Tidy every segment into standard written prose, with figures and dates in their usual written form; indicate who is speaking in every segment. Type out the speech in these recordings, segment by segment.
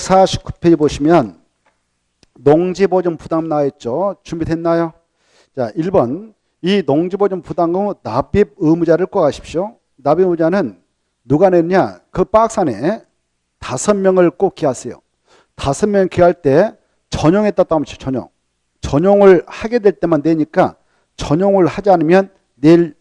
Speaker 1: 249페이지 보시면 농지보증 부담 나와있죠. 준비됐나요? 자, 1번. 이 농지보증 부담금 납입 의무자를 꼭 아십시오. 납입 의무자는 누가 냈냐? 그 박스 안에 5명을 꼭 기하세요. 5명 기할 때 전용했다 하면 전용. 전용을 하게 될 때만 내니까 전용을 하지 않으면 낼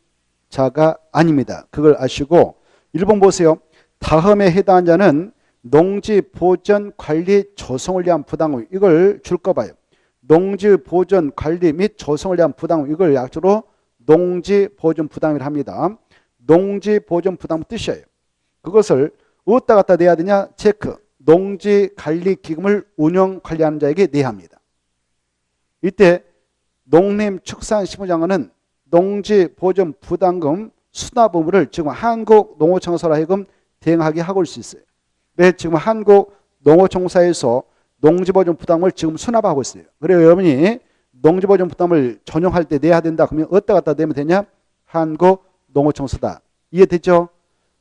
Speaker 1: 자가 아닙니다. 그걸 아시고 1번 보세요. 다음에 해당한 자는 농지 보전 관리 조성을 위한 부담금 이걸 줄 거 봐요. 농지 보전 관리 및 조성을 위한 부담금 이걸 약조로 농지 보전 부담을 합니다. 농지 보전 부담 뜻이에요. 그것을 어디다 갖다 내야 되냐? 체크. 농지 관리 기금을 운영 관리하는 자에게 내야 합니다. 이때 농림축산식물장관은 농지 보전 부담금 수납 의무를 지금 한국농어청사로 하여금 대행하게 하고 있을 수 있어요. 네, 지금 한국농어청사에서 농지보전 부담을 지금 수납하고 있어요. 그래서 여러분이 농지보전 부담을 전용할 때 내야 된다. 그러면 어디다 갖다 내면 되냐? 한국농어청사다. 이해되죠?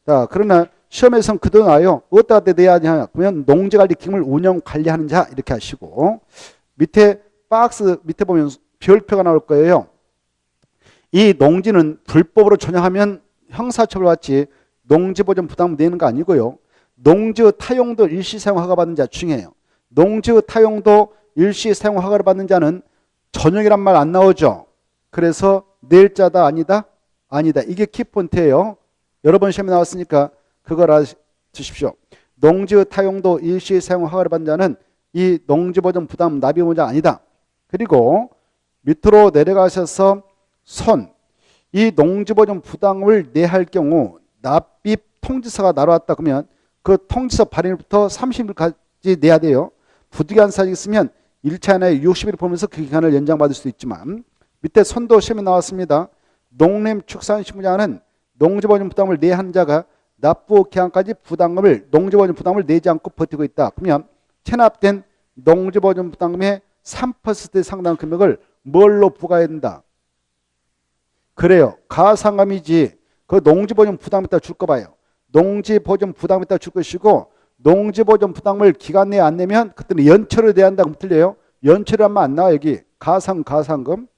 Speaker 1: 자, 그러나 시험에서는 그도 나와요. 어디다 갖다 내야 하냐? 그러면 농지관리 기금을 운영 관리하는 자 이렇게 하시고 밑에 박스 밑에 보면 별표가 나올 거예요. 이 농지는 불법으로 전용하면 형사처벌받지 농지보전 부담 내는 거 아니고요. 농지의 타용도 일시 사용 허가 받는 자 중요해요. 농지의 타용도 일시 사용 허가를 받는 자는 전용이란 말 안 나오죠. 그래서 낼 자다 아니다? 아니다. 이게 키포인트예요. 여러 번 시험에 나왔으니까 그걸 알아두십시오. 농지의 타용도 일시 사용 허가를 받는 자는 이 농지보전 부담 납입 의무자 아니다. 그리고 밑으로 내려가셔서 이 농지보전 부담을 내할 경우 납입 통지서가 날아왔다 그러면 그 통지서 발행일부터 30일까지 내야 돼요. 부득이한 사정이 있으면 1차 안에 60일 보면서 그 기간을 연장받을 수도 있지만 밑에 선도 시험에 나왔습니다. 농림축산식물장관은 농지보전 부담을 내야 하는 자가 납부 기한까지 농지보전 부담을 내지 않고 버티고 있다. 그러면 체납된 농지보전 부담금의 3% 상당 금액을 뭘로 부과해야 된다? 그래요. 가상감이지. 그 농지보전 부담에다 줄 거 봐요. 농지보전 부담에다 줄 것이고 농지보전 부담을 기간 내에 안 내면 그때는 연체로 내야 한다. 그럼 틀려요. 연체로 하면 안 나와 여기. 가상금.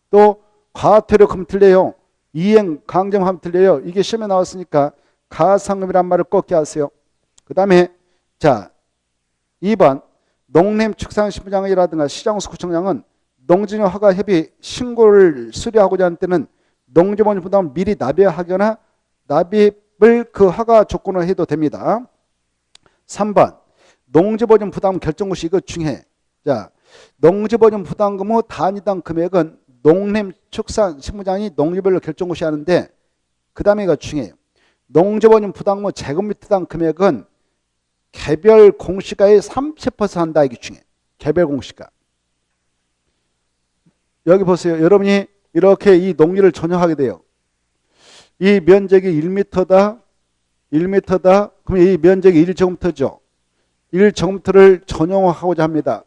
Speaker 1: 또 과태료 그럼 틀려요. 이행 강정하면 틀려요. 이게 시험에 나왔으니까 가상금이란 말을 꼭 기하세요. 그 다음에 자 2번 농림축산식물장이라든가 시장수구청장은 농지용 허가 협의 신고를 수리하고자 하는 때는 농지보전 부담을 미리 납입하거나 납입을 그 허가 조건으로 해도 됩니다. 3번 농지보전 부담 결정고시 이거 중요해. 자, 농지보전 부담금 후 단위당 금액은 농림축산식물장이 농지별로 결정고시 하는데 그 다음에 이거 중요해요. 농지보전 부담금 후 제곱미터당 금액은 개별 공시가의 30% 한다. 이게 중요해. 개별 공시가. 여기 보세요. 여러분이 이렇게 이 농지를 전용하게 돼요. 이 면적이 1m다. 그럼 이 면적이 1제곱미터죠. 1제곱미터를 전용하고자 합니다.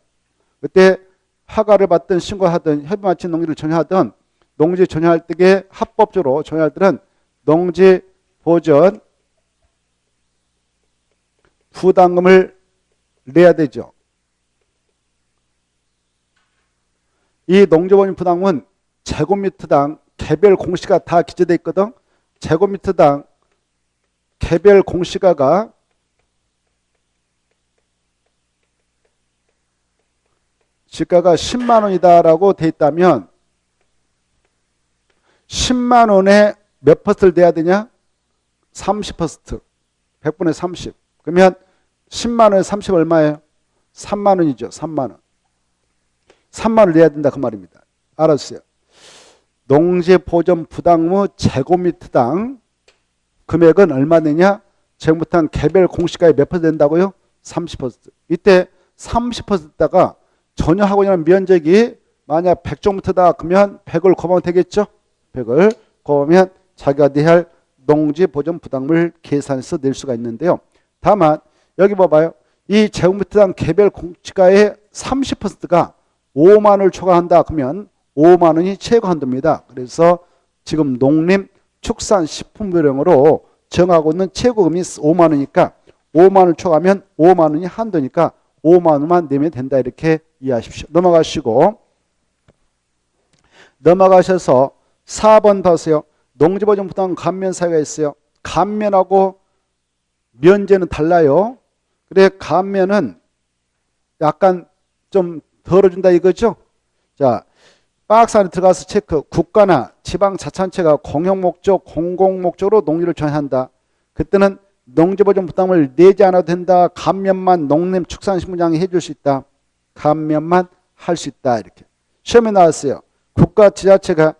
Speaker 1: 그때 허가를 받든 신고하든 협의 마친 농지를 전용하든 농지 전용할 때에 합법적으로 전용할 때는 농지 보전 부담금을 내야 되죠. 이 농지보전 부담금은 제곱미터당 개별 공시가 다 기재되어 있거든. 제곱미터당 개별 공시가가 시가가 10만 원이다라고 돼 있다면 10만 원에 몇 퍼센트를 내야 되냐? 30%. 100분의 30. 그러면 10만 원에 30 얼마예요? 3만 원이죠. 3만 원. 3만 원을 내야 된다 그 말입니다. 알았어요. 농지보전 부담금 후 제곱미터당 금액은 얼마 되냐? 제곱미터당 개별 공시가에 몇 퍼센트 된다고요? 30%. 이때 30%다가 전용하고자 하는 면적이 만약 100제곱미터다 그러면 100을 곱하면 되겠죠? 100을 곱하면 자기가 내야 할 농지보전 부담금을 계산해서 낼 수가 있는데요. 다만 여기 봐봐요. 이 제곱미터당 개별 공시가의 30%가 5만 원을 초과한다 그러면 5만 원이 최고 한도입니다. 그래서 지금 농림축산식품부령으로 정하고 있는 최고금이 5만 원이니까 5만 원 초과하면 5만 원이 한도니까 5만 원만 내면 된다. 이렇게 이해하십시오. 넘어가셔서 4번 보세요. 농지보전 부담금 감면 사유가 있어요. 감면하고 면제는 달라요. 그래 감면은 약간 좀 덜어준다 이거죠. 자, 박스 안에 들어가서 체크. 국가나 지방자치단체가 공용목적, 공공목적으로 농지를 전환한다. 그때는 농지보전 부담을 내지 않아도 된다. 감면만 농림축산식물장이 해줄 수 있다. 감면만 할 수 있다. 이렇게 시험에 나왔어요. 국가 지자체가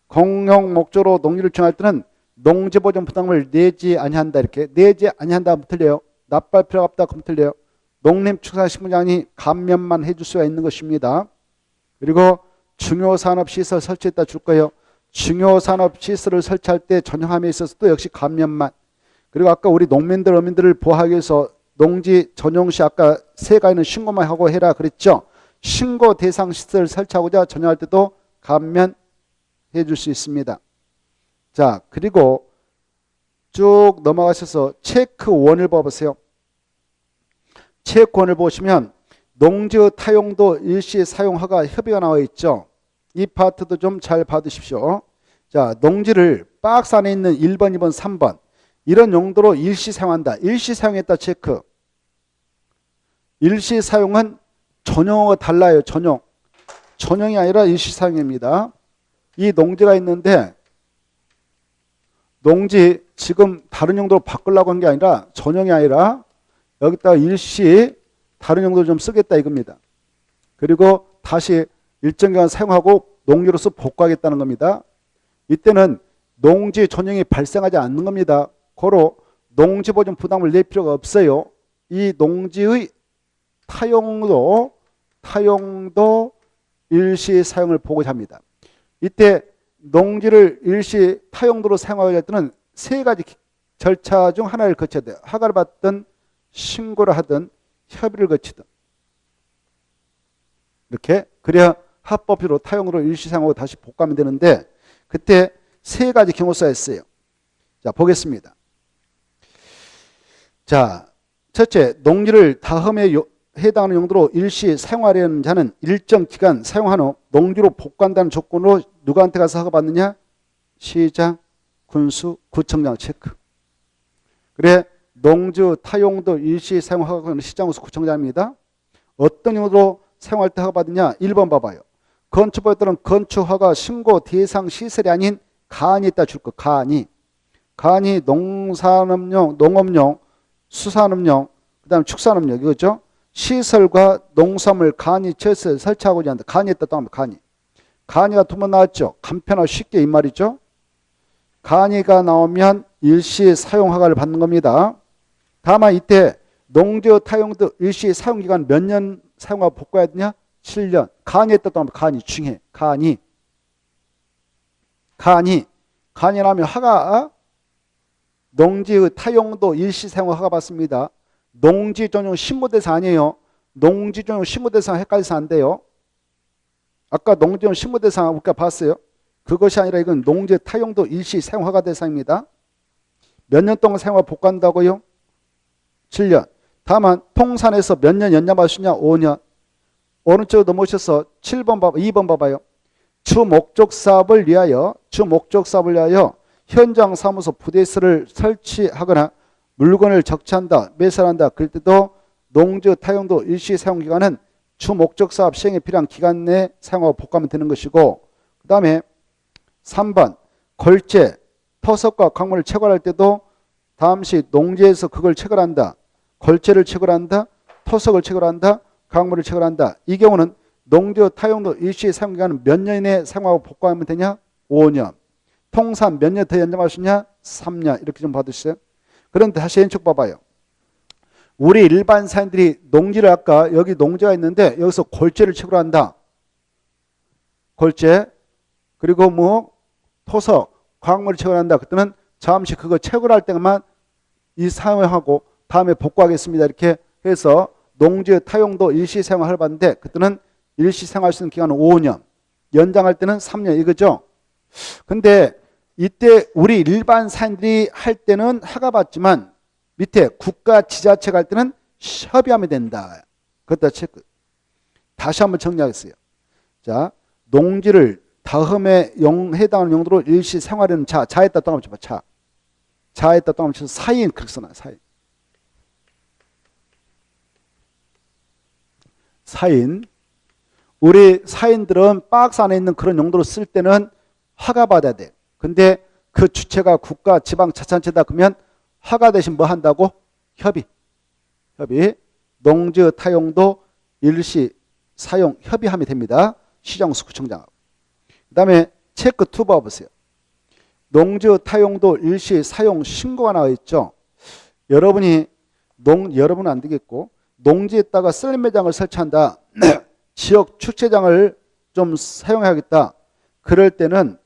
Speaker 1: 공용목적으로 농지를 전할 때는 농지보전 부담을 내지 아니한다. 이렇게 내지 아니한다 하면 틀려요. 납부할 필요가 없다 그러면 틀려요. 농림축산식물장이 감면만 해줄 수가 있는 것입니다. 그리고 중요산업시설 설치했다 줄 거예요. 중요산업시설을 설치할 때 전용함에 있어서도 역시 감면만. 그리고 아까 우리 농민들, 어민들을 보호하기 위해서 농지 전용시 아까 세 가지는 신고만 하고 해라 그랬죠. 신고 대상 시설 설치하고자 전용할 때도 감면 해줄 수 있습니다. 자, 그리고 쭉 넘어가셔서 체크 1을 봐보세요. 체크 1을 보시면 농지의 타용도 일시 사용허가 협의가 나와 있죠. 이 파트도 좀 잘 받으십시오. 자, 농지를 박스 안에 있는 1번, 2번, 3번 이런 용도로 일시 사용한다. 일시 사용했다 체크. 일시 사용은 전용어가 달라요. 전용이 아니라 일시 사용입니다. 이 농지가 있는데 농지 지금 다른 용도로 바꾸려고 한 게 아니라 전용이 아니라 여기다가 일시 다른 용도로 좀 쓰겠다 이겁니다. 그리고 다시 일정 기간 사용하고 농지로서 복구하겠다는 겁니다. 이때는 농지 전용이 발생하지 않는 겁니다. 고로 농지보전 부담을 낼 필요가 없어요. 이 농지의 타용도 일시 사용을 보고자 합니다. 이때 농지를 일시 타용도로 사용하고자 할 때는 세 가지 절차 중 하나를 거쳐야 돼요. 허가를 받든 신고를 하든 협의를 거치든 이렇게 그래야 합법적으로 타용으로 일시 사용하고 다시 복구하면 되는데 그때 세 가지 경우수가 있어요. 자, 보겠습니다. 자, 첫째, 농지를 다음에 해당하는 용도로 일시 사용하려는 자는 일정 기간 사용한 후 농지로 복구한다는 조건으로 누구한테 가서 허가받느냐? 시장, 군수, 구청장 체크. 그래 농지 타용도 일시 사용 허가는 시장, 군수, 구청장입니다. 어떤 용도로 사용할 때 허가받느냐? 1번 봐봐요. 건축법에 따른 건축허가 신고 대상 시설이 아닌 가안이 있다 줄 거. 가안이 농산업용, 농업용, 수산업용, 그 다음에 축산업용 이거죠. 시설과 농산물 간이 지어서 설치하고자 한다. 간이 있다 또 하면 간이가 두 번 나왔죠. 간편하고 쉽게 이 말이죠. 간이가 나오면 일시 사용 허가를 받는 겁니다. 다만 이때 농지 타용도 일시 사용 기간 몇 년 사용하고 복구해야 되냐? 7년. 간이 있다 또 하면 간이 중요해. 간이 나오면 허가 농지의 타용도 일시 사용 허가 받습니다. 농지 전용 신고대상 아니에요. 농지 전용 신고대상 헷갈려서 안 돼요. 아까 농지 전용 신고대상 우리가 봤어요. 그것이 아니라 이건 농지 타용도 일시 사용 허가 대상입니다. 몇 년 동안 사용하고 복구한다고요? 7년. 다만 통산에서 몇 년 연장받을 수 있냐? 5년. 오른쪽으로 넘어오셔서 7번 봐봐, 2번 봐봐요. 주 목적 사업을 위하여 현장 사무소 부대시설을 설치하거나 물건을 적치한다, 매설한다. 그럴 때도 농지 타용도 일시 사용 기간은 주 목적 사업 시행에 필요한 기간 내에 사용하고 복구하면 되는 것이고, 그 다음에 3번 걸재, 토석과 강물을 채굴할 때도 다음시 농지에서 그걸 채굴한다, 걸재를 채굴한다, 토석을 채굴한다, 강물을 채굴한다. 이 경우는 농지 타용도 일시 사용 기간은 몇 년 이내에 사용하고 복구하면 되냐? 5년. 통산 몇 년 더 연장할 수 있냐? 3년. 이렇게 좀 받으시죠. 그런데 다시 왼쪽 봐봐요. 우리 일반 사람들이 농지를 아까 여기 농지가 있는데 여기서 골재를 채굴한다. 골재 그리고 뭐 토석, 광물을 채굴한다. 그때는 잠시 그거 채굴할 때만 이 사용하고 다음에 복구하겠습니다. 이렇게 해서 농지의 타용도 일시 사용을 받는데 그때는 일시 사용할 수 있는 기간은 5년. 연장할 때는 3년 이거죠. 근데 이때 우리 일반 사람들이 할 때는 허가받지만 밑에 국가 지자체가 할 때는 협의하면 된다. 그것도 체크. 다시 한번 정리하겠어요. 자, 농지를 다음에 해당하는 용도로 일시 생활하는 자에다 또 한번 쳐봐. 자에다 또 한번 쳐서 사인 그렇게 써놔. 사인. 우리 사인들은 박스 안에 있는 그런 용도로 쓸 때는 허가 받아야 돼. 근데 그 주체가 국가, 지방, 자치단체다 그러면 허가 대신 뭐 한다고? 협의. 농지 타용도 일시 사용 협의하면 됩니다. 시정수구청장하고. 그 다음에 체크 2 봐보세요. 농지 타용도 일시 사용 신고가 나와 있죠. 여러분은 안 되겠고 농지에다가 썰매 매장을 설치한다. 지역 축제장을 좀 사용해야겠다. 그때는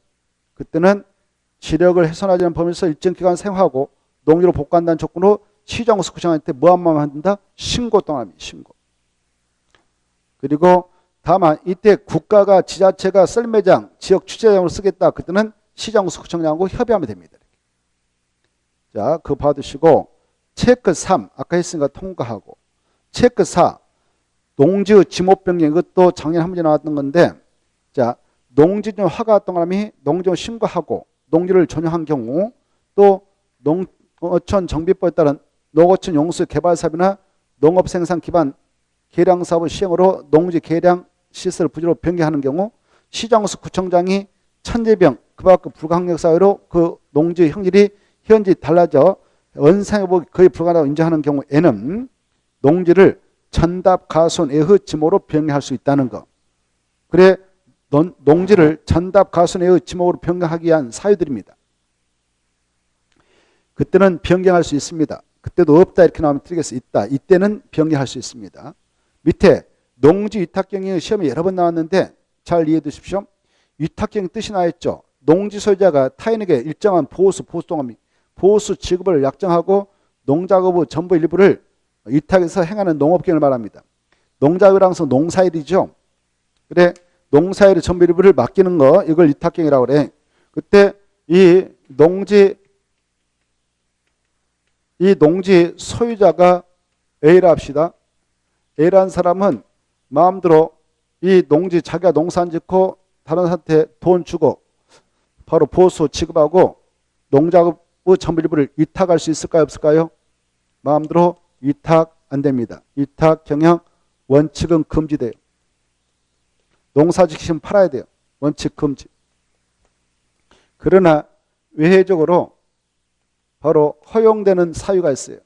Speaker 1: 지력을 훼손하지 않는 범위에서 일정 기간 사용하고 농지로 복구한다는 조건으로 시정수구청한테 뭐 한번 한다? 신고 떠납니다. 신고. 그리고 다만 이때 국가가 지자체가 썰매장, 지역 축제장으로 쓰겠다. 그때는 시정수구청장하고 협의하면 됩니다. 자, 그거 봐두시고 체크 3 아까 했으니까 통과하고 체크 4 농지 지목 변경 이것도 작년 한 문제 나왔던 건데 자 농지전 허가 동그라미 농지를 신고하고 농지를 전용한 경우 또 농어촌 정비법에 따른 농어촌 용수 개발 사업이나 농업 생산 기반 계량 사업을 시행으로 농지 계량 시설 부지로 변경하는 경우 시정수 구청장이 천재병 그 밖 불가항력 사회로 그 농지 형질이 현지 달라져 원상회복이 거의 불가능하다고 인정하는 경우에는 농지를 전답 가손 애의 지목으로 변경할 수 있다는 거. 그래 농지를 전답 가손 애의 지목으로 변경하기 위한 사유들입니다. 그때는 변경할 수 있습니다. 그때도 없다 이렇게 나오면 틀리겠어. 있다. 이때는 변경할 수 있습니다. 밑에 농지 위탁경영 시험이 여러 번 나왔는데 잘 이해해 두십시오. 위탁경영 뜻이 나있죠. 농지 소유자가 타인에게 일정한 보수 지급을 약정하고 농작업의 전부 일부를 위탁해서 행하는 농업경영을 말합니다. 농작업이랑 농사일이죠. 그래 농사일의 전부 일부를 맡기는 거 이걸 위탁경영이라고 그래. 그때 이 농지 소유자가 A라 합시다. A라는 사람은 마음대로 이 농지 자기가 농사 짓고 다른 사람한테 돈 주고 바로 보수 지급하고 농작업의 전부 일부를 위탁할 수 있을까요? 없을까요? 마음대로 위탁 안 됩니다. 위탁 경영 원칙은 금지돼요. 농사 지키시면 팔아야 돼요. 원칙 금지. 그러나 외회적으로 바로 허용되는 사유가 있어요.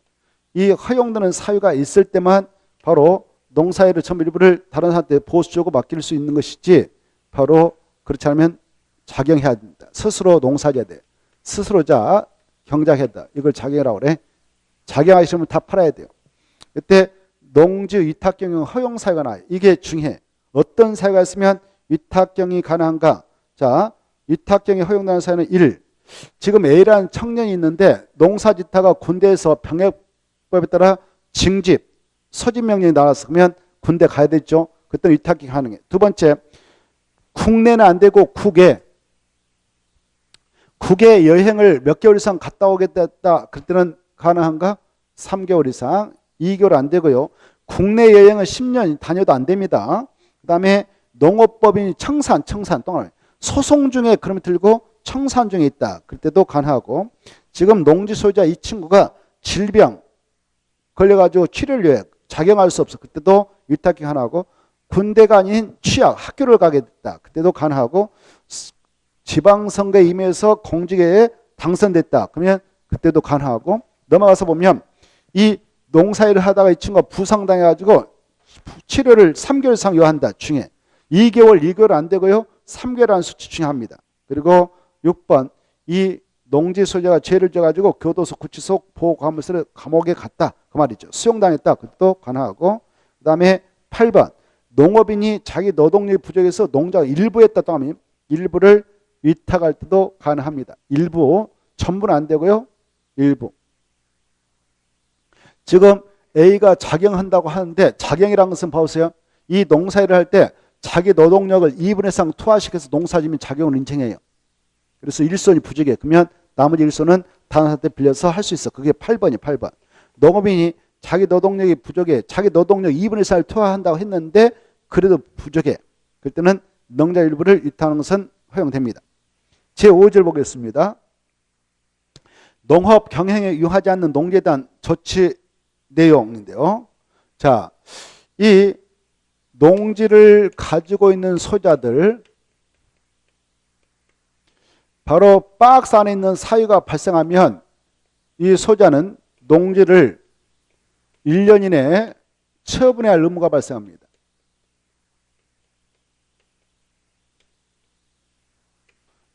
Speaker 1: 이 허용되는 사유가 있을 때만 바로 농사일의 전부 일부를 다른 사람한테 보수 주고 맡길 수 있는 것이지 바로 그렇지 않으면 작용해야 됩니다. 스스로 농사져야 돼. 스스로 자 경작해다. 이걸 작용이라고 그래. 작용하시면 다 팔아야 돼요. 그때 농지 위탁경영 허용 사유가 나와요. 이게 중요해. 어떤 사유가 있으면 위탁경영이 가능한가? 자, 위탁경영이 허용되는 사유는 1. 지금 A라는 청년이 있는데 농사 짓다가 군대에서 병역법에 따라 징집, 소집명령이 나왔어. 그러면 군대 가야 되죠. 그때는 위탁경영이 가능해. 두 번째, 국내는 안 되고 국외 여행을 몇 개월 이상 갔다 오겠다. 그때는 가능한가? 3개월 이상. 2개월 안 되고요. 국내 여행은 10년 다녀도 안 됩니다. 그 다음에 농업법인 청산 동안 소송 중에 그러면 들고 청산 중에 있다. 그때도 가능하고 지금 농지 소유자 이 친구가 질병 걸려가지고 치료를 위해 작용할 수 없어. 그때도 위탁경영 하나하고 군대가 아닌 취약 학교를 가게 됐다. 그때도 가능하고 지방선거에 임해서 공직에 당선됐다. 그러면 그때도 가능하고 넘어가서 보면 이 농사일을 하다가 이 친구가 부상당해가지고 치료를 3개월 이상 요한다. 중에 2개월 안 되고요. 3개월 안 수치 중요합니다. 그리고 6번 이 농지 소유자가 죄를 져가지고 교도소 구치소 보호감물소를 감옥에 갔다. 그 말이죠. 수용당했다. 그것도 가능하고 그 다음에 8번 농업인이 자기 노동력이 부족해서 농작을 일부 했다. 또 하면 일부를 위탁할 때도 가능합니다. 일부 전부는 안 되고요. 일부. 지금 A가 작용한다고 하는데 작용이라는 것은 보세요. 이 농사일을 할 때 자기 노동력을 2분의 3 투하시켜서 농사지면 작용을 인정해요. 그래서 일손이 부족해. 그러면 나머지 일손은 다른 사람한테 빌려서 할 수 있어. 그게 8번이에요. 8번. 농업인이 자기 노동력이 부족해. 자기 노동력 2분의 4를 투하한다고 했는데 그래도 부족해. 그때는 농자 일부를 위탁하는 것은 허용됩니다. 제5절 보겠습니다. 농업 경영에 유하지 않는 농지에 대한 조치 내용인데요. 자, 이 농지를 가지고 있는 소유자들, 바로 박스 안에 있는 사유가 발생하면 이 소유자는 농지를 1년 이내에 처분해야 할 의무가 발생합니다.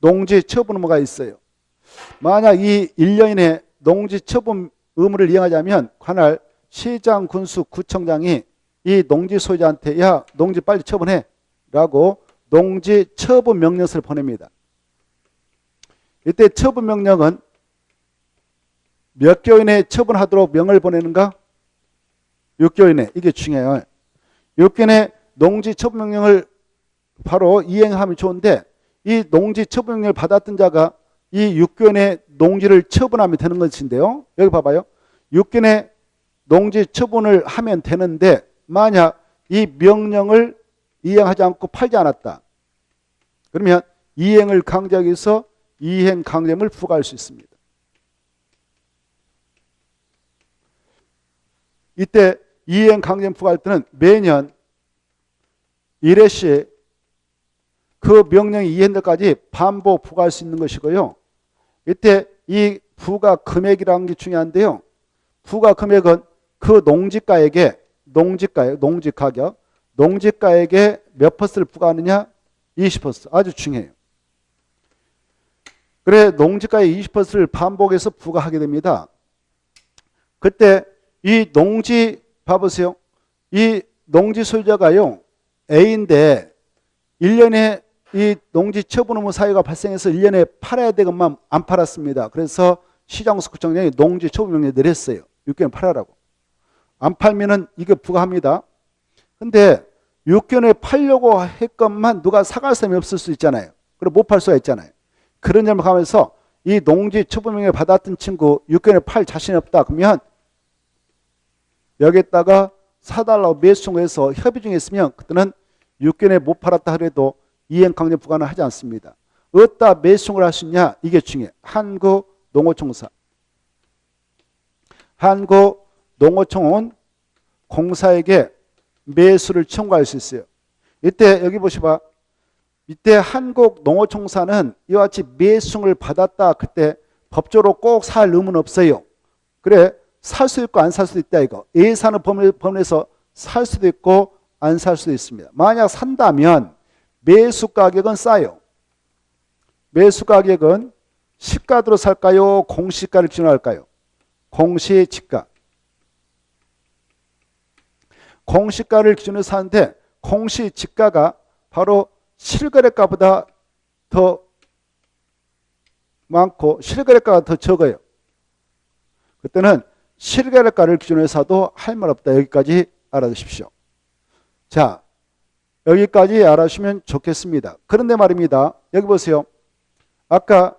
Speaker 1: 농지 처분 의무가 있어요. 만약 이 1년 이내 농지 처분 의무를 이행하자면 관할 시장, 군수, 구청장이 이 농지 소유자한테 야 농지 빨리 처분해 라고 농지 처분 명령서를 보냅니다. 이때 처분 명령은 몇 개월 이내에 처분하도록 명을 보내는가? 6개월 이내. 이게 중요해요. 6개월 이내 농지 처분 명령을 바로 이행하면 좋은데 이 농지 처분 명령을 받았던 자가 이 6개월 이내 농지를 처분하면 되는 것인데요. 여기 봐봐요. 6개월 이내 농지 처분을 하면 되는데 만약 이 명령을 이행하지 않고 팔지 않았다. 그러면 이행을 강제하기 위해서 이행 강제금을 부과할 수 있습니다. 이때 이행 강제금 부과할 때는 매년 1회씩 그 명령이 이행될 때까지 반복 부과할 수 있는 것이고요. 이때 이 부과 금액이라는 게 중요한데요. 부과 금액은 그 농지가액에 농지가격, 농지가액에 몇 퍼센트를 부과하느냐? 20%. 아주 중요해요. 그래 농지가의 20%를 반복해서 부과하게 됩니다. 그때 이 농지 봐보세요. 이 농지 소유자가요 A인데 1년에 이 농지 처분 의무 사유가 발생해서 1년에 팔아야 되건만 안 팔았습니다. 그래서 시장구청장이 농지 처분 명령을 내렸어요. 6개월 팔아라고. 안 팔면은 이게 부과합니다. 근데 6개월에 팔려고 했건만 누가 사갈 사람이 없을 수 있잖아요. 그리고 못 팔 수가 있잖아요. 그런 점을 가면서 이 농지 처분 명령을 받았던 친구 6개월에 팔 자신이 없다. 그러면 여기에다가 사달라고 매수 청구해서 협의 중에 있으면 그때는 6개월에 못 팔았다 하더라도 이행 강제 부과는 하지 않습니다. 어디다 매수 청구를 할 수 있냐? 이게 중요해요. 한국농어총사. 한국농어총은 공사에게 매수를 청구할 수 있어요. 이때 여기 보시봐. 이때 한국농어총사는 이와 같이 매수를 받았다. 그때 법적으로 꼭 살 의무는 없어요. 그래 살 수 있고 안 살 수도 있다 이거. 예산을 범위에서 살 수도 있고 안 살 수도 있습니다. 만약 산다면 매수 가격은 싸요. 매수 가격은 시가로 살까요? 공시가를 기준할까요? 공시지가. 공시가를 기준으로 사는데 공시지가가 바로 실거래가보다 더 많고 실거래가가 더 적어요. 그때는 실거래가를 기준으로 사도 할 말 없다. 여기까지 알아두십시오. 자, 여기까지 알아주시면 좋겠습니다. 그런데 말입니다. 여기 보세요. 아까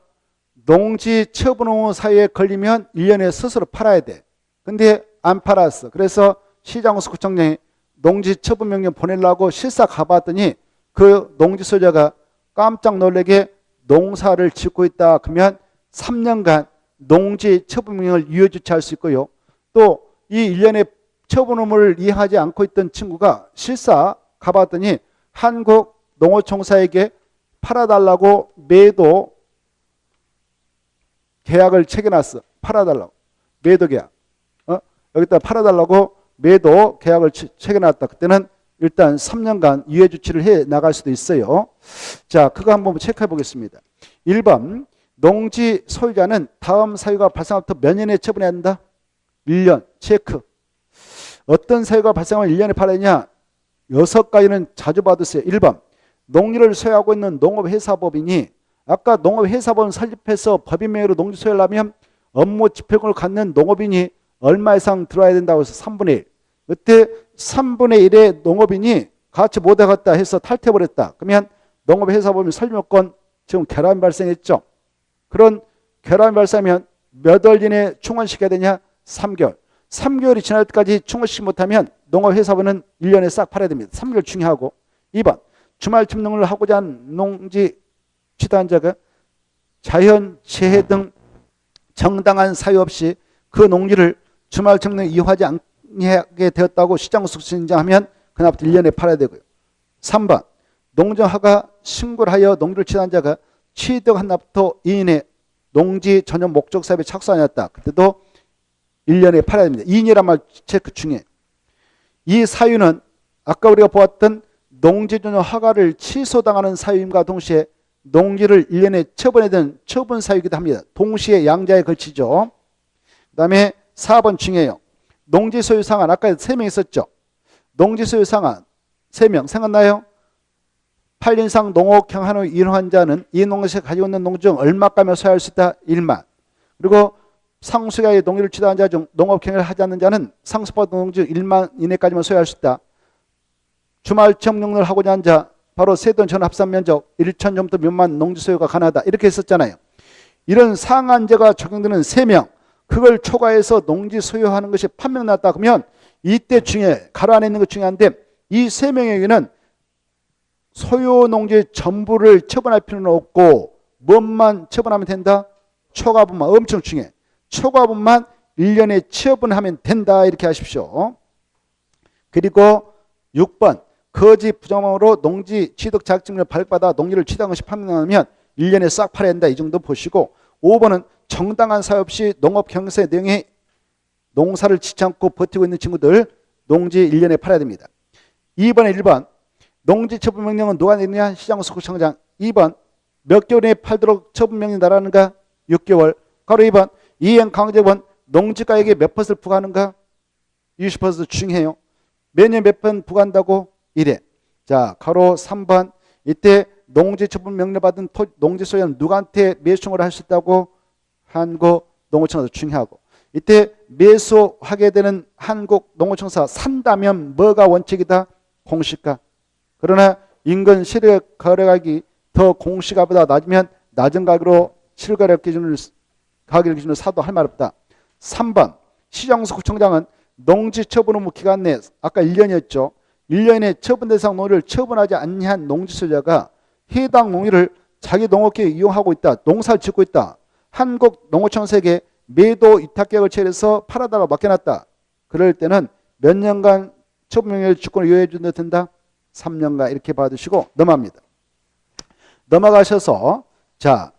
Speaker 1: 농지 처분 의무 사유에 걸리면 1년에 스스로 팔아야 돼. 근데 안 팔았어. 그래서 시장구청장이 농지 처분 명령 보내려고 실사 가봤더니 그 농지 소유자가 깜짝 놀라게 농사를 짓고 있다. 그러면 3년간 농지 처분 명령을 유효 조치할 수 있고요. 또 이 1년에 처분 의무를 이행하지 않고 있던 친구가 실사 가봤더니 한국농어총사에게 팔아달라고 매도 계약을 체결해놨어. 팔아달라고. 매도 계약. 여기다 팔아달라고 매도 계약을 체결해놨다. 그때는 일단 3년간 유예 조치를 해 나갈 수도 있어요. 자, 그거 한번 체크해 보겠습니다. 1번 농지 소유자는 다음 사유가 발생부터 몇 년에 처분해야 한다? 1년. 체크. 어떤 사유가 발생하면 1년에 팔아야 6가지는 자주 받으세요. 1번 농지를 소유하고 있는 농업회사법인이 아까 농업회사법을 설립해서 법인명의로 농지 소유를 하면 업무 집행을 갖는 농업인이 얼마 이상 들어와야 된다고 해서 3분의 1. 그때 3분의 1의 농업인이 같이 못하겠다 해서 탈퇴해버렸다. 그러면 농업회사법인 설립요건 지금 결함이 발생했죠. 그런 결함이 발생하면 몇 월 이내에 충원시켜야 되냐? 3개월. 3개월이 지날 때까지 충원시키지 못하면 농업회사분은 1년에 싹 팔아야 됩니다. 3개월 중요하고. 2번 주말 점농을 하고자 하는 농지 취득자가 자연재해 등 정당한 사유 없이 그 농지를 주말 점농에 이용하지 않게 되었다고 시장소득세 인정하면 그날부터 1년에 팔아야 되고요. 3번 농정허가 신고를 하여 농지를 취득한 자가 취득한 날부터 2인의 농지 전용 목적 사업에 착수하였다. 그때도 1년에 팔아야 됩니다. 2인이란 말 체크 중에 이 사유는 아까 우리가 보았던 농지 전용 허가를 취소당하는 사유임과 동시에 농지를 1년에 처분해야 되는 처분 사유이기도 합니다. 동시에 양자에 걸치죠. 그 다음에 4번 중요해요. 농지 소유 상한 아까 3명 있었죠. 농지 소유 상한 3명 생각나요? 8년 이상 농업형 한우 일환 자는 이 농지에 가지고 있는 농지 중 얼마까지 소유할 수 있다? 1만. 그리고 상수가의 농지를 취득한 자 중 농업형을 하지 않는 자는 상수받은 농지 1만 이내까지만 소유할 수 있다. 주말 점농을 하고자 하는 자 바로 세돈 전 합산 면적 1,000점부터 몇만 농지 소유가 가능하다. 이렇게 했었잖아요. 이런 상한제가 적용되는 3명 그걸 초과해서 농지 소유하는 것이 판명 났다 그러면 이때 중에 가로 안에 있는 것 중요한데 이 3명에게는 소유 농지 전부를 처분할 필요는 없고 뭔만 처분하면 된다? 초과분만. 엄청 중요해. 초과분만 1년에 처분하면 된다. 이렇게 하십시오. 그리고 6번 거짓 부정으로 농지 취득 자격증을 발급받아 농지를 취득한 것이 판명하면 1년에 싹 팔아야 된다. 이 정도 보시고 5번은 정당한 사유 없이 농업 경세 내용에 농사를 짓지 않고 버티고 있는 친구들 농지 1년에 팔아야 됩니다. 2번에 1번 농지 처분 명령은 누가 내느냐? 시장소득청장. 2번 몇 개월 내에 팔도록 처분 명령 나라는가? 6개월. 가로 2번 이행 강제원 농지가액에 몇 퍼센트를 부과하는가? 20% 중요해요. 매년 몇 번 부과한다고? 1회. 자, 가로 3번 이때 농지 처분 명령 받은 농지 소유는 누구한테 매수를 할 수 있다고? 한국농어청에서 중요하고 이때 매수하게 되는 한국농어청사 산다면 뭐가 원칙이다? 공시가. 그러나 인근 실외 거래가격이 더 공시가보다 낮으면 낮은 가격으로 실거래 기준을 가격 기준으로 사도 할 말 없다. 3번 시장소득청장은 농지 처분 의무 기간 내 아까 1년이었죠. 1년에 처분 대상 농지를 처분하지 않는 농지 소유자가 해당 농지를 자기 농업기에 이용하고 있다. 농사를 짓고 있다. 한국농어청에게 매도 위탁계약을 체결해서 팔아달라고 맡겨놨다. 그럴 때는 몇 년간 처분명령을 주권을 유예해 준다 된다? 3년간 이렇게 받으시고 넘어갑니다. 넘어가셔서 자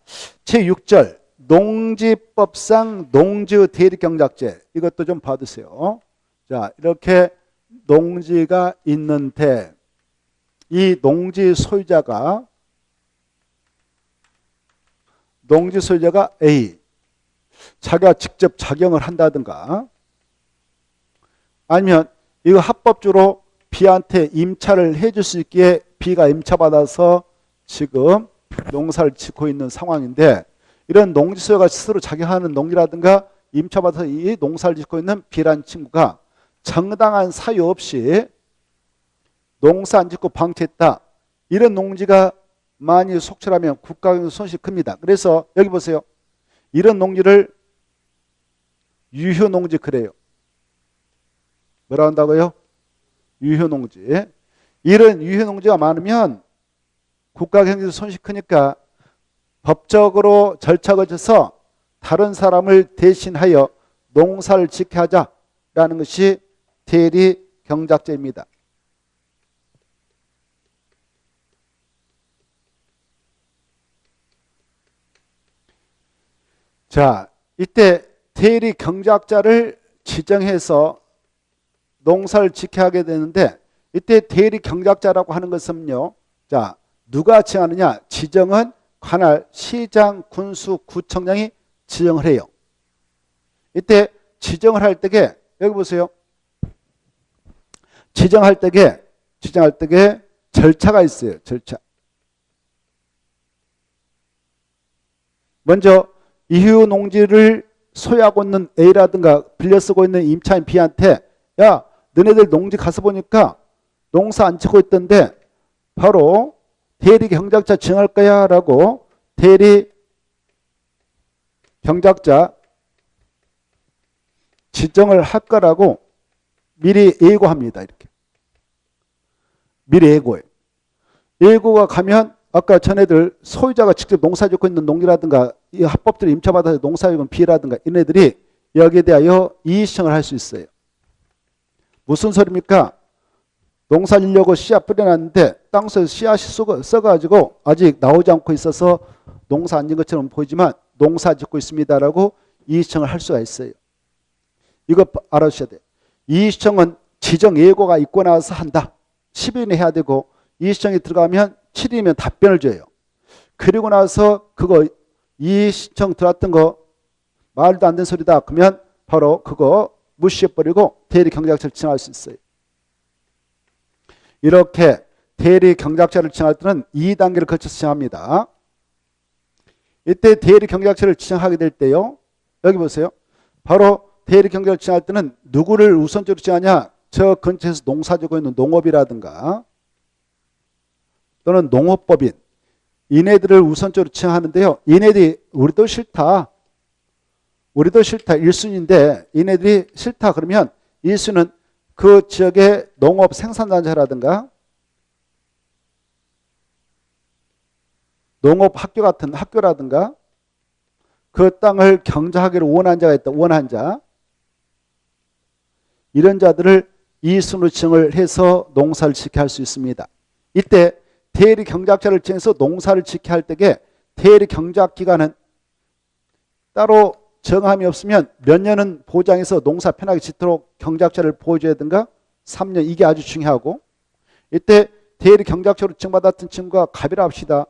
Speaker 1: 제6절 농지법상 농지 대리경작제 이것도 좀 받으세요. 자 이렇게 농지가 있는데 이 농지 소유자가 A 자기가 직접 작용을 한다든가 아니면 이거 합법적으로 B한테 임차를 해줄 수 있기에 B가 임차받아서 지금 농사를 짓고 있는 상황인데 이런 농지 소유가 스스로 작용하는 농지라든가 임차받아서 이 농사를 짓고 있는 B라는 친구가 정당한 사유 없이 농사 안 짓고 방치했다. 이런 농지가 많이 속출하면 국가경영 손실이 큽니다. 그래서 여기 보세요. 이런 농지를 유효농지 그래요. 뭐라 한다고요? 유효농지. 이런 유효농지가 많으면 국가경영 손실이 크니까 법적으로 절차가 거쳐서 다른 사람을 대신하여 농사를 짓게 하자라는 것이 대리경작제입니다. 자, 이때 대리경작자를 지정해서 농사를 짓게 하게 되는데 이때 대리경작자라고 하는 것은요. 자, 누가 지정하느냐? 지정은 관할, 시장, 군수, 구청장이 지정을 해요. 이때 지정을 할 때에 여기 보세요. 지정할 때에 절차가 있어요. 절차. 먼저 이후 농지를 소유하고 있는 A라든가 빌려 쓰고 있는 임차인 B한테 야 너네들 농지 가서 보니까 농사 안 짓고 있던데 바로 대리경작자 지정할 거야 라고 대리경작자 지정을 할 거라고 미리 예고합니다. 이렇게. 미리 예고해. 예고가 가면 아까 전애들 소유자가 직접 농사 짓고 있는 농지라든가 이 합법들이 임차받아서 농사용은 비라든가 이네들이 여기에 대하여 이의신청을 할 수 있어요. 무슨 소리입니까? 농사 지려고 씨앗 뿌려놨는데 땅속에서 씨앗이 썩어가지고 아직 나오지 않고 있어서 농사 안 진 것처럼 보이지만 농사 짓고 있습니다라고 이의신청을 할 수가 있어요. 이거 알아주셔야 돼요. 이의신청은 지정 예고가 있고 나서 한다. 10일이내 해야 되고 이의신청이 들어가면 7일이면 답변을 줘요. 그리고 나서 그거 이의신청 들어왔던 거 말도 안 되는 소리다. 그러면 바로 그거 무시해버리고 대리경작자를 지정할 수 있어요. 이렇게 대리경작자를 지정할 때는 2단계를 거쳐서 지정합니다. 이때 대리경작자를 지정하게 될 때요. 여기 보세요. 바로 대리경작자를 지정할 때는 누구를 우선적으로 지정하냐. 저 근처에서 농사지고 있는 농업이라든가 또는 농업법인 이네들을 우선적으로 지정하는데요. 이네들이 우리도 싫다. 1순위인데 이네들이 싫다 그러면 1순위는 그 지역의 농업 생산단체라든가 농업 학교 같은 학교라든가 그 땅을 경작하기를 원하는 자가 있다. 원하는 자. 이런 자들을 2순위로 지정을 해서 농사를 짓게 할 수 있습니다. 이때 대리경작자를 지정해서 농사를 짓게 할 때에 대리경작기간은 따로 정함이 없으면 몇 년은 보장해서 농사 편하게 짓도록 경작자를 보여줘야 되는가? 3년. 이게 아주 중요하고 이때 대리경작자로 지정받았던 친구가 갑이라 합시다.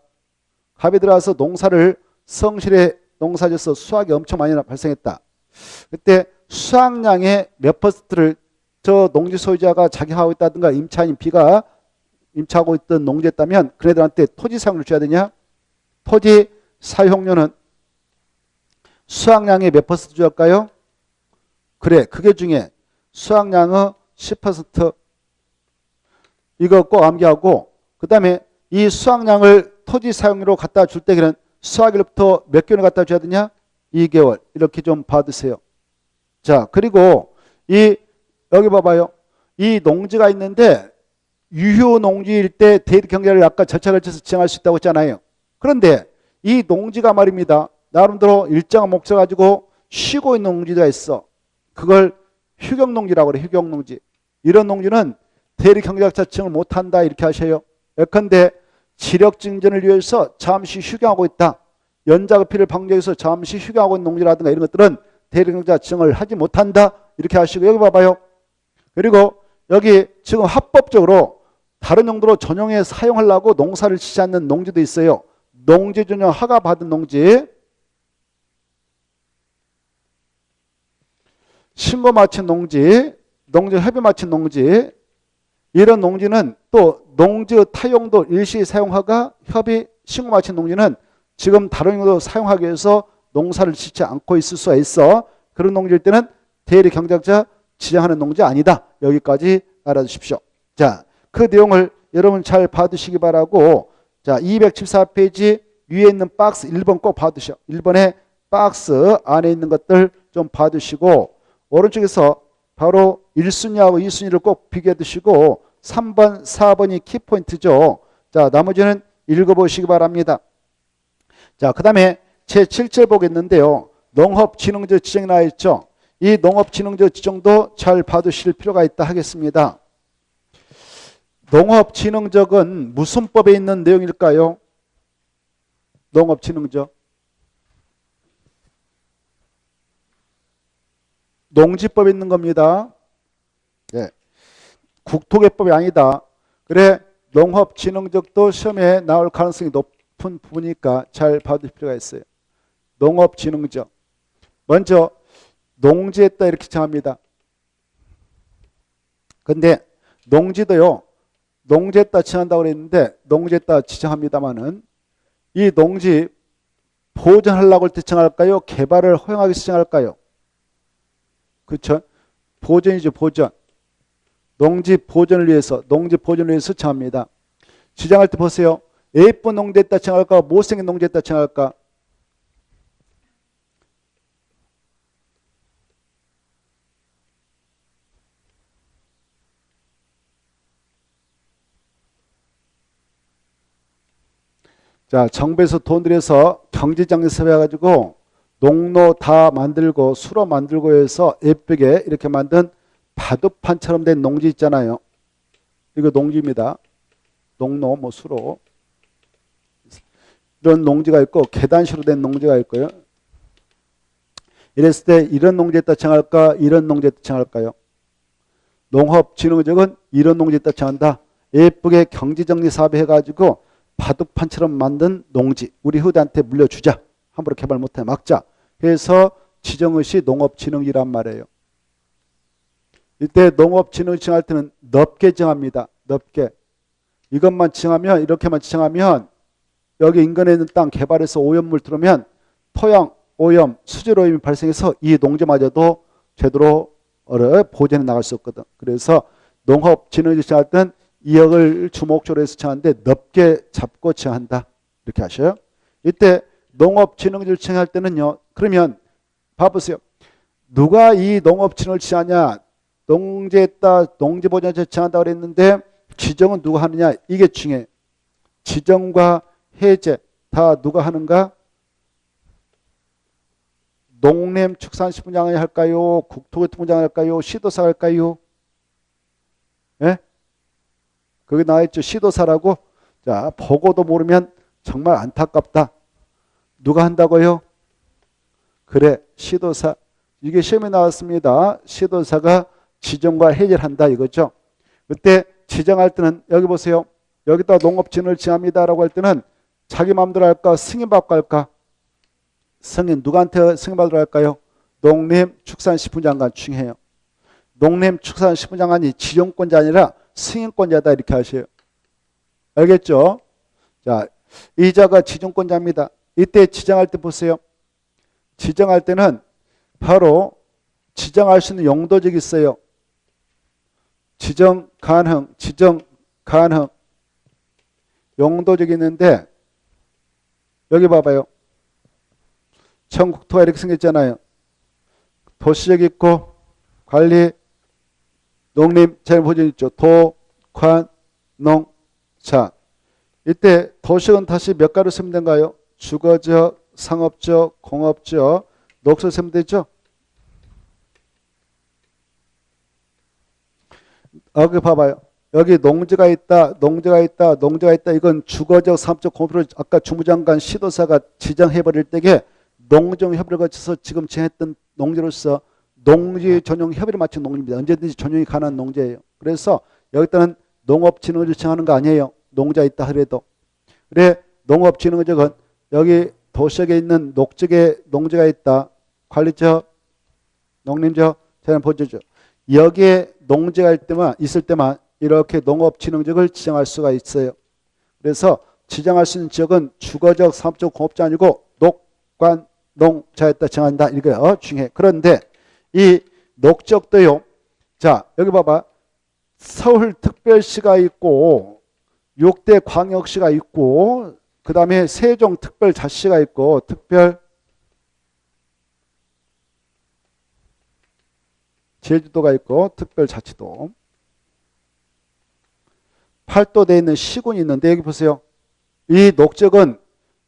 Speaker 1: 갑이 들어와서 농사를 성실히 농사져서 수확이 엄청 많이 발생했다. 그때 수확량의 몇 퍼센트를 저 농지 소유자가 자기하고 있다든가 임차인 B가 임차하고 있던 농지에 있다면 그네들한테 토지 사용료를 줘야 되냐? 토지 사용료는 수확량의 몇 퍼센트 줄까요? 그래, 그게 중에 수확량의 10% 이거 꼭 암기하고 그 다음에 이 수확량을 토지 사용료로 갖다 줄 때는 수확일부터 몇 개월 갖다 줘야 되냐? 2개월. 이렇게 좀 봐두세요. 자, 그리고 이 여기 봐봐요. 이 농지가 있는데 유효 농지일 때 대리경작을 아까 절차 걸쳐서 지정할 수 있다고 했잖아요. 그런데 이 농지가 말입니다. 나름대로 일정한 목적 가지고 쉬고 있는 농지가 있어. 그걸 휴경농지라고 그래. 휴경농지. 이런 농지는 대리경작자 지정을 못한다 이렇게 하셔요. 예컨대 지력증진을 위해서 잠시 휴경하고 있다. 연작업피를 방지해서 잠시 휴경하고 있는 농지라든가 이런 것들은 대리경작자 지정을 하지 못한다 이렇게 하시고 여기 봐봐요. 그리고 여기 지금 합법적으로 다른 용도로 전용해 사용하려고 농사를 짓지 않는 농지도 있어요. 농지 전용 허가 받은 농지, 신고 마친 농지, 농지 협의 마친 농지, 이런 농지는 또 농지 타용도 일시 사용허가, 협의, 신고 마친 농지는 지금 다른 용도로 사용하기 위해서 농사를 짓지 않고 있을 수가 있어. 그런 농지일 때는 대리경작자 지정하는 농지 아니다. 여기까지 알아두십시오. 자, 그 내용을 여러분 잘 봐두시기 바라고 자 274페이지 위에 있는 박스 1번 꼭 봐두셔. 1번에 박스 안에 있는 것들 좀 봐두시고 오른쪽에서 바로 1순위하고 2순위를 꼭 비교해 두시고 3번, 4번이 키포인트죠. 자, 나머지는 읽어보시기 바랍니다. 자, 그 다음에 제7절 보겠는데요. 농업진흥적 지정이 나와 있죠. 이 농업진흥적 지정도 잘 봐두실 필요가 있다 하겠습니다. 농업진흥적은 무슨 법에 있는 내용일까요? 농업진흥적. 농지법에 있는 겁니다. 네. 국토개법이 아니다. 그래 농업진흥적도 시험에 나올 가능성이 높은 부분이니까 잘 봐둘 필요가 있어요. 농업진흥적. 먼저 농지에다 이렇게 정합니다. 근데 농지도요. 농지에다 지정한다고 그랬는데 농지에다 지정합니다마는 이 농지 보존하려고 할 때 지정할까요? 개발을 허용하기 지정할까요? 그렇죠? 보존이죠. 보존. 농지 보존을 위해서 지정합니다. 지정할 때 보세요. 예쁜 농지에다 지정할까? 못생긴 농지에다 지정할까? 자, 정부에서 돈 들여서 경제장려 사업 해가지고 농로 다 만들고 수로 만들고 해서 예쁘게 이렇게 만든 바둑판처럼 된 농지 있잖아요. 이거 농지입니다. 농로 뭐 수로 이런 농지가 있고 계단식으로 된 농지가 있고요. 이랬을 때 이런 농지에다 정할까 이런 농지에다 정할까요? 농업진흥적은 이런 농지에다 정한다. 예쁘게 경제정리 사업 해가지고 바둑판처럼 만든 농지 우리 후대한테 물려주자. 함부로 개발 못해 막자. 그래서 지정의시 농업진흥이란 말이에요. 이때 농업진흥 정할 때는 넓게 정합니다. 넓게. 이것만 정하면 이렇게만 정하면 여기 인근에 있는 땅 개발해서 오염물 들어오면 토양 오염, 수질 오염이 발생해서 이 농지마저도 제대로 보존해 나갈 수 없거든. 그래서 농업진흥 정할 때는 2억을 주목적으로 해서 정하는데 넓게 잡고 정한다. 이렇게 하셔요. 이때 농업진흥을 정할 때는요. 그러면 봐보세요. 누가 이 농업진흥을 정하냐. 농지에다 농지보전을 정한다고 그랬는데 지정은 누가 하느냐. 이게 중요해요. 지정과 해제 다 누가 하는가? 농림축산식품장이 할까요? 국토교통부장이 할까요? 시도사가 할까요? 예? 거기 나와있죠. 시도사라고. 자, 보고도 모르면 정말 안타깝다. 누가 한다고요? 그래, 시도사. 이게 시험에 나왔습니다. 시도사가 지정과 해제를 한다 이거죠. 그때 지정할 때는 여기 보세요. 여기다 농업진흥을 정합니다라고 할 때는 자기 마음대로 할까? 승인받고 할까? 승인. 누구한테 승인받으러 할까요? 농림축산식품장관 중요해요. 농림축산식품장관이 지정권자 아니라 승인권자다 이렇게 하셔요. 알겠죠? 자, 이자가 지정권자입니다. 이때 지정할 때 보세요. 지정할 때는 바로 지정할 수 있는 용도적이 있어요. 지정 가능, 지정 가능. 용도적이 있는데 여기 봐봐요. 전국토가 이렇게 생겼잖아요. 도시적 있고 관리, 농림, 자연보전 있죠. 도, 관, 농, 자. 이때 도시는 다시 몇 가로 쓰면 된가요? 주거적, 상업적, 공업적, 녹서 쓰면 되죠. 여기 봐봐요. 여기 농지가 있다, 농지가 있다, 농지가 있다. 이건 주거적, 상업적, 공업으로 아까 주무장관 시도사가 지정해버릴 때에 농정협의를 거쳐서 지금 정했던 농지로서 농지 전용 협의를 마친 농지입니다. 언제든지 전용이 가능한 농지예요. 그래서 여기다는 농업진흥을 정하는 거 아니에요. 농지가 있다 하더라도. 그래 농업진흥적은 여기 도시역에 있는 녹지에 농지가 있다. 관리적, 농림적, 자연보전적. 여기에 농지가 있을 때만 이렇게 농업진흥적을 지정할 수가 있어요. 그래서 지정할 수 있는 지역은 주거적, 상업적, 공업적 아니고 녹관, 농자에다 정한다. 이거 중요해. 그런데 이 녹지역도요. 자, 여기 봐봐. 서울특별시가 있고 6대 광역시가 있고 그 다음에 세종특별자치시가 있고 특별 제주도가 있고 특별자치도 팔도되어 있는 시군이 있는데 여기 보세요. 이 녹적은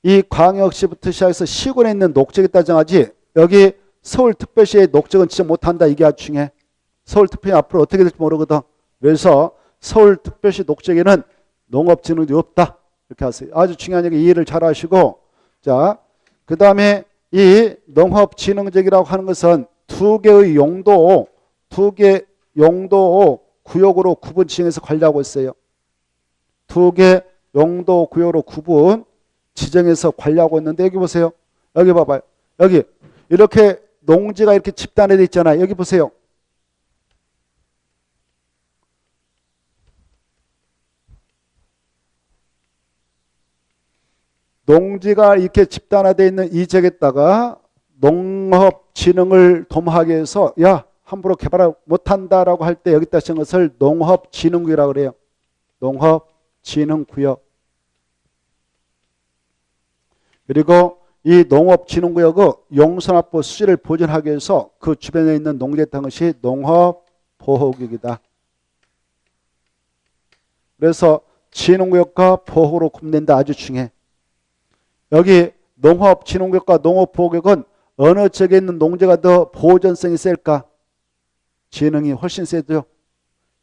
Speaker 1: 이 광역시부터 시작해서 시군에 있는 녹적에다 정하지 여기 서울특별시의 녹적은 지정 못한다. 이게 아주 중요해. 서울특별시 앞으로 어떻게 될지 모르거든. 그래서 서울특별시 녹적에는 농업진흥이 없다. 이렇게 하세요. 아주 중요한 얘기 이해를 잘 하시고 자, 그 다음에 이 농업진흥적이라고 하는 것은 두 개의 용도 구역으로 구분 지정해서 관리하고 있어요. 두 개 용도 구역으로 구분 지정해서 관리하고 있는데 여기 보세요. 여기 봐봐요. 여기 이렇게 농지가 이렇게 집단에 돼 있잖아요. 여기 보세요. 농지가 이렇게 집단화되어 있는 이 지역에다가 농업진흥을 도모하기 위해서 야 함부로 개발 못한다라고 할 때 여기다 쓴 것을 농업진흥구역이라고 그래요. 농업진흥구역. 그리고 이 농업진흥구역의 용선화법 수질을 보존하기 위해서 그 주변에 있는 농지에 있던 것이 농업보호구역이다. 그래서 진흥구역과 보호로 구분된다. 아주 중요해. 여기 농업진흥구역과 농업보호구역은 어느 지역에 있는 농지가 더 보존성이 셀까? 진흥이 훨씬 세죠.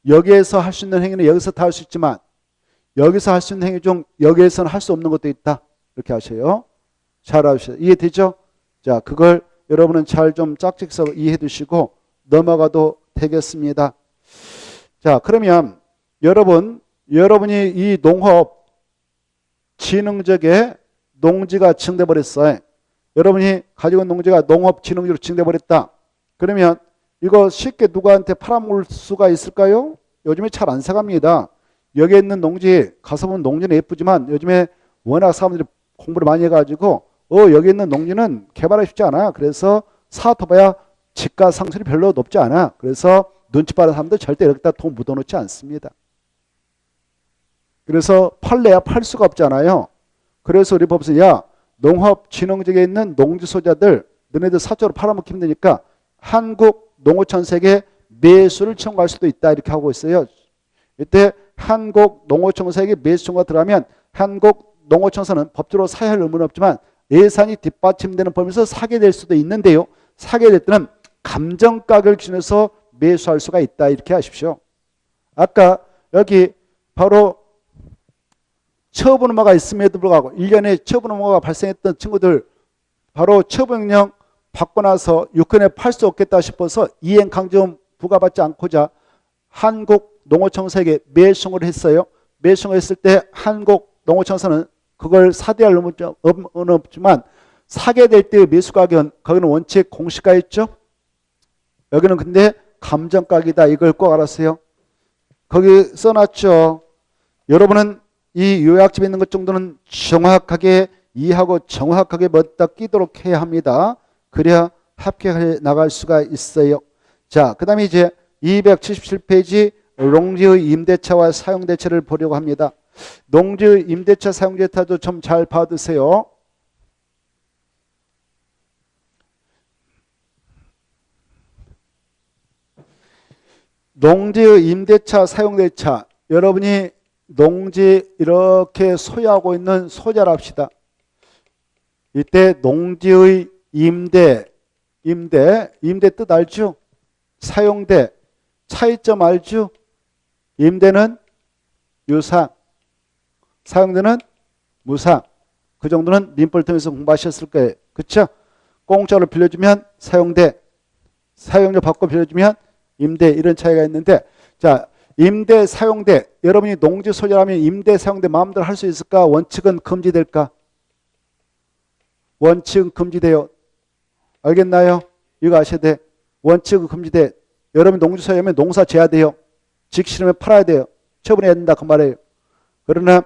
Speaker 1: 여기에서 할 수 있는 행위는 여기서 다 할 수 있지만 여기서 할 수 있는 행위 중 여기에서는 할 수 없는 것도 있다. 이렇게 하세요. 잘 하셔요. 이해되죠? 자, 그걸 여러분은 잘 좀 짝짓서 이해해 두시고 넘어가도 되겠습니다. 자, 그러면 여러분이 이 농업 진흥적에 농지가 증대 버렸어요. 여러분이 가지고 있는 농지가 농업 진흥지로 증대 버렸다. 그러면 이거 쉽게 누구한테 팔아먹을 수가 있을까요? 요즘에 잘 안 사갑니다. 여기에 있는 농지 가서 보면 농지는 예쁘지만 요즘에 워낙 사람들이 공부를 많이 해가지고 여기 있는 농지는 개발하기 쉽지 않아. 그래서 사둬봐야 집가 상승이 별로 높지 않아. 그래서 눈치 빠른 사람들 절대 여기다 돈 묻어놓지 않습니다. 그래서 팔래야 팔 수가 없잖아요. 그래서 우리 법에서 야 농업 진흥지역에 있는 농지 소유자들 너네들 사적으로 팔아먹기 힘드니까 한국농어촌색에 매수를 청구할 수도 있다 이렇게 하고 있어요. 이때 한국농어촌색에 매수 청구가 들어가면 한국농어촌서는 법적으로 사야 할 의무는 없지만 예산이 뒷받침되는 범위에서 사게 될 수도 있는데요. 사게 될 때는 감정가격을 기준해서 매수할 수가 있다 이렇게 하십시오. 아까 여기 바로 처분음모가 있음에도 불구하고 1년에 처분음모가 발생했던 친구들 바로 처분명령 받고 나서 유권에 팔 수 없겠다 싶어서 이행강제금 부과받지 않고자 한국농어청사에게 매수를 했어요. 매수를 했을 때 한국농어청사는 그걸 사대할 의무는 없지만 사게 될 때의 매수가격은 거기는 원칙 공시가 있죠. 여기는 근데 감정가격이다. 이걸 꼭 알았어요. 거기 써놨죠. 여러분은 이 요약집에 있는 것 정도는 정확하게 이해하고 정확하게 멋다 끼도록 해야 합니다. 그래야 합격해 나갈 수가 있어요. 자, 그 다음에 이제 277페이지 농지의 임대차와 사용대차를 보려고 합니다. 농지의 임대차 사용대차도 좀 잘 봐두세요. 농지의 임대차 사용대차 여러분이 농지 이렇게 소유하고 있는 소유자라 합시다. 이때 농지의 임대 뜻 알죠? 사용대 차이점 알죠? 임대는 유상, 사용대는 무상. 그 정도는 민법을 통해서 공부하셨을 거예요. 그렇죠? 공짜로 빌려주면 사용대, 사용료 받고 빌려주면 임대 이런 차이가 있는데 자 임대 사용대 여러분이 농지 소유라면 임대 사용대 마음대로 할 수 있을까? 원칙은 금지될까? 원칙은 금지돼요. 알겠나요? 이거 아셔야 돼. 원칙은 금지돼. 여러분 농지 소유하면 농사 재야 돼요. 지기 싫으면 팔아야 돼요. 처분해야 된다 그 말이에요. 그러나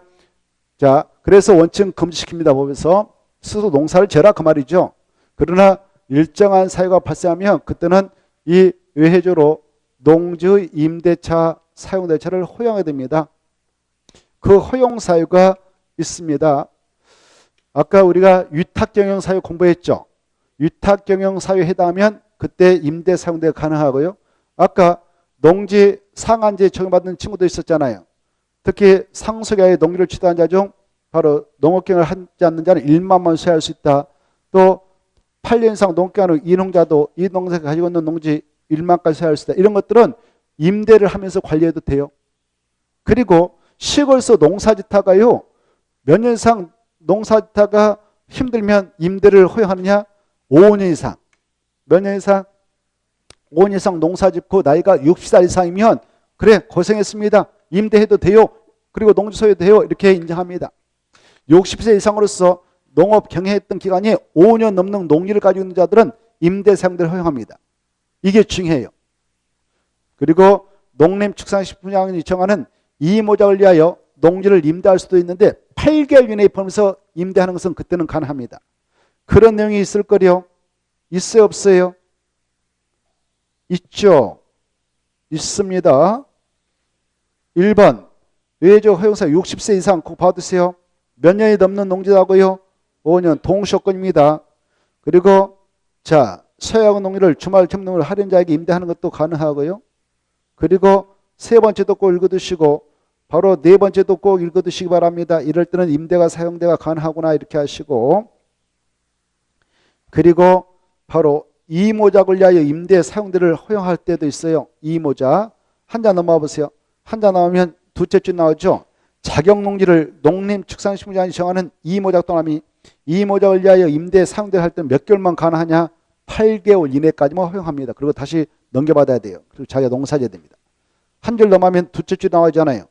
Speaker 1: 자 그래서 원칙은 금지시킵니다. 법에서 스스로 농사를 재라 그 말이죠. 그러나 일정한 사유가 발생하면 그때는 이 외해조로 농지의 임대차 사용대차를 허용해야 됩니다. 그 허용 사유가 있습니다. 아까 우리가 위탁경영 사유 공부했죠. 위탁경영 사유에 해당하면 그때 임대 사용대가 가능하고요. 아까 농지 상한제 적용받는 친구도 있었잖아요. 특히 상속야의 농지를 취득한 자 중 바로 농업경영을 하지 않는 자는 1만만 소유할 수 있다. 또 8년 이상 농업경영하는 이농자도 이 농사가 가지고 있는 농지 1만까지 소유할 수 있다. 이런 것들은 임대를 하면서 관리해도 돼요. 그리고 시골에서 농사짓다가요. 몇 년 이상 농사짓다가 힘들면 임대를 허용하느냐? 5년 이상. 몇 년 이상? 5년 이상 농사짓고 나이가 60살 이상이면 그래 고생했습니다. 임대해도 돼요. 그리고 농지 소유도 돼요. 이렇게 인정합니다. 60세 이상으로서 농업 경영했던 기간이 5년 넘는 농지를 가지고 있는 자들은 임대 사용대를 허용합니다. 이게 중요해요. 그리고 농림축산식품장이 정하는 이모작을 위하여 농지를 임대할 수도 있는데 8개월 이내에 포함해서 임대하는 것은 그때는 가능합니다. 그런 내용이 있을 거요. 있어요 없어요? 있죠. 있습니다. 1번 외조 허용사 60세 이상 꼭 봐두세요. 몇 년이 넘는 농지라고요? 5년 동시효권입니다. 그리고 자 소유하고 농지를 주말 점농을 할인자에게 임대하는 것도 가능하고요. 그리고 세 번째도 꼭 읽어두시고 바로 네 번째도 꼭 읽어두시기 바랍니다. 이럴 때는 임대가 사용대가 가능하구나 이렇게 하시고, 그리고 바로 이모작을 위하여 임대 사용대를 허용할 때도 있어요. 이모작. 한 자 넘어와 보세요. 한 자 나오면 두째 줄 나오죠. 자격농지를 농림축산식물장이 정하는 이모작 동함이 이모작을 위하여 임대 사용대를 할 때 몇 개월만 가능하냐? 8개월 이내까지만 허용합니다. 그리고 다시 넘겨받아야 돼요. 그리고 자기가 농사져야 됩니다. 한 줄 넘어가면 두째 줄 나오잖아요.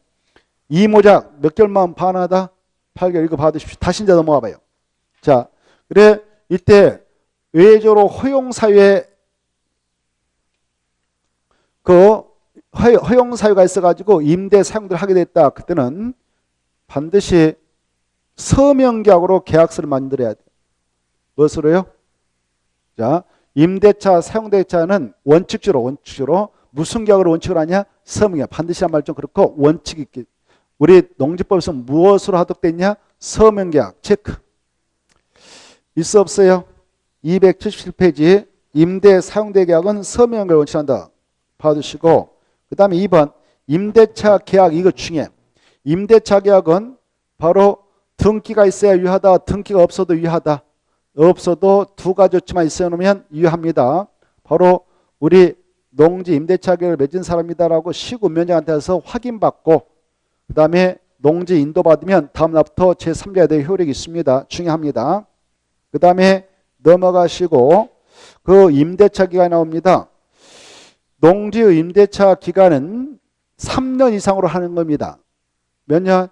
Speaker 1: 이모작 몇 개월만 가능하다? 8개월. 이거 받으십시오. 다시 이제 넘어가 봐요. 자, 그래 이때 외적으로 허용사유에 그 허용사유가 있어가지고 임대 사용들을 하게 됐다. 그때는 반드시 서명계약으로 계약서를 만들어야 돼요. 무엇으로요? 자, 임대차, 사용대차는 원칙적으로 무슨 계약으로 원칙으로 하냐? 서명계약. 반드시 한 말 좀 그렇고 원칙이 있기. 우리 농지법에서 무엇으로 하도록 있냐? 서명계약. 체크. 있어 없어요? 277페이지 임대 사용대 계약은 서명을 원칙한다. 봐주시고, 그 다음에 2번 임대차 계약. 이거 중요해. 임대차 계약은 바로 등기가 있어야 유효하다. 등기가 없어도 유효하다. 없어도 두 가지 조치만 있어 놓으면 유효합니다. 바로 우리 농지 임대차 계약을 맺은 사람이다라고 시군 면장한테서 확인받고, 그 다음에 농지 인도받으면 다음 날부터 제3자에 대해 효력이 있습니다. 중요합니다. 그 다음에 넘어가시고 그 임대차 기간이 나옵니다. 농지의 임대차 기간은 3년 이상으로 하는 겁니다. 몇 년?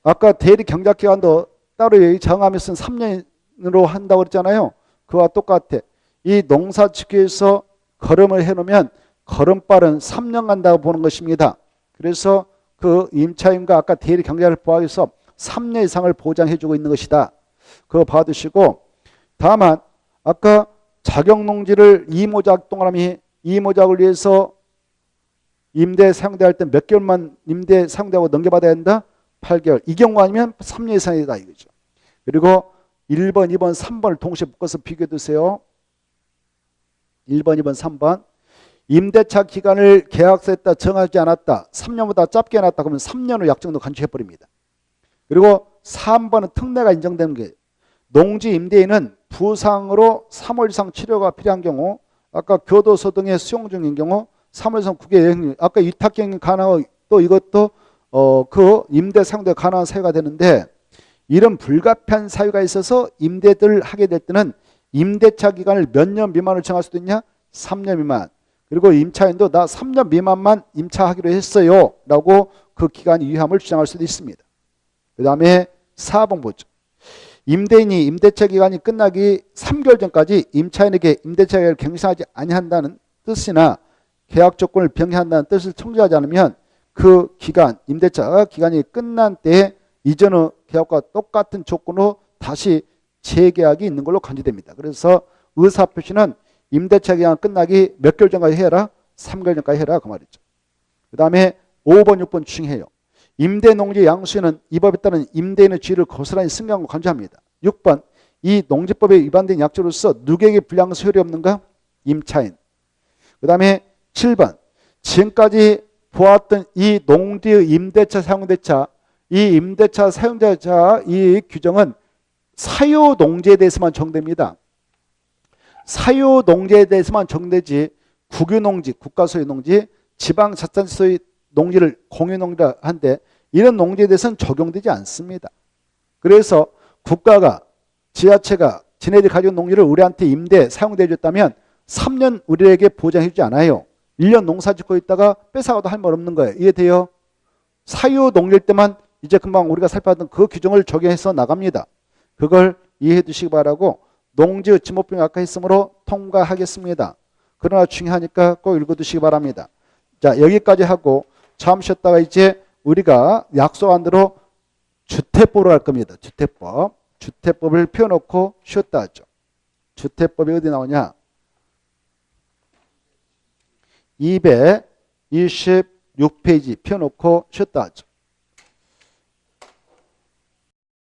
Speaker 1: 아까 대리 경작 기간도 따로 정하면서 3년으로 한다고 그랬잖아요. 그와 똑같아. 이 농사 짓기 위해서 걸음을 해놓으면 걸음발은 3년 간다고 보는 것입니다. 그래서 그 임차인과 아까 대리 경작을 보호하기 위해서 3년 이상을 보장해주고 있는 것이다. 그거 봐두시고, 다만 아까 자격농지를 이모작 동그라미 이모작을 위해서 임대 사용대할 때 몇 개월만 임대 사용대하고 넘겨받아야 한다? 8개월. 이 경우 아니면 3년 이상이다 이거죠. 그리고 1번, 2번, 3번을 동시에 묶어서 비교해 두세요. 1번, 2번, 3번. 임대차 기간을 계약서에 따라 정하지 않았다. 3년보다 짧게 해놨다. 그러면 3년으로 약정도 간주해버립니다. 그리고 3번은 특례가 인정되는 게, 농지 임대인은 부상으로 3월 이상 치료가 필요한 경우, 아까 교도소 등의 수용 중인 경우 3월 이상 국외 여행, 아까 위탁경영 가능하고 또 이것도 그 임대 상대 가능한 사유가 되는데, 이런 불가피한 사유가 있어서 임대를 하게 될 때는 임대차 기간을 몇 년 미만으로 정할 수도 있냐? 3년 미만. 그리고 임차인도 나 3년 미만만 임차하기로 했어요 라고 그 기간이 유효함을 주장할 수도 있습니다. 그 다음에 4번 보죠. 임대인이 임대차 기간이 끝나기 3개월 전까지 임차인에게 임대차 계약을 갱신하지 아니한다는 뜻이나 계약 조건을 변경한다는 뜻을 청구하지 않으면 그 기간, 임대차 기간이 끝난 때에 이전의 계약과 똑같은 조건으로 다시 재계약이 있는 걸로 간주됩니다. 그래서 의사표시는 임대차 기간 끝나기 몇 개월 전까지 해라? 3개월 전까지 해라 그 말이죠. 그 다음에 5번, 6번 중요해요. 임대농지 양수인은 이 법에 따른 임대인의 지위를 고스란히 승계하고 간주합니다. 6번, 이 농지법에 위반된 약조로서 누구에게 불리한 소율이 없는가? 임차인. 그 다음에 7번, 지금까지 보았던 이 농지의 임대차, 사용대차, 이 임대차, 사용자차 이 규정은 사유 농지에 대해서만 적용됩니다. 사유 농지에 대해서만 적용되지 국유농지, 국가소유 농지, 지방자치소유 농지를 공유농지라 한데 이런 농지에 대해서는 적용되지 않습니다. 그래서 국가가, 지자체가 지네들이 가지고 농지를 우리한테 임대, 사용돼 줬다면 3년 우리에게 보장해 주지 않아요. 1년 농사 짓고 있다가 뺏어가도 할 말 없는 거예요. 이해돼요? 사유 농지일 때만 이제 금방 우리가 살펴봤던 그 규정을 적용해서 나갑니다. 그걸 이해해 두시기 바라고, 농지의 지목병이 아까 했으므로 통과하겠습니다. 그러나 중요하니까 꼭 읽어두시기 바랍니다. 자, 여기까지 하고 잠시 쉬었다가 이제 우리가 약속한 대로 주택법으로 갈 겁니다. 주택법. 주택법을 펴놓고 쉬었다 하죠. 주택법이 어디 나오냐? 226페이지 펴놓고 쉬었다 하죠.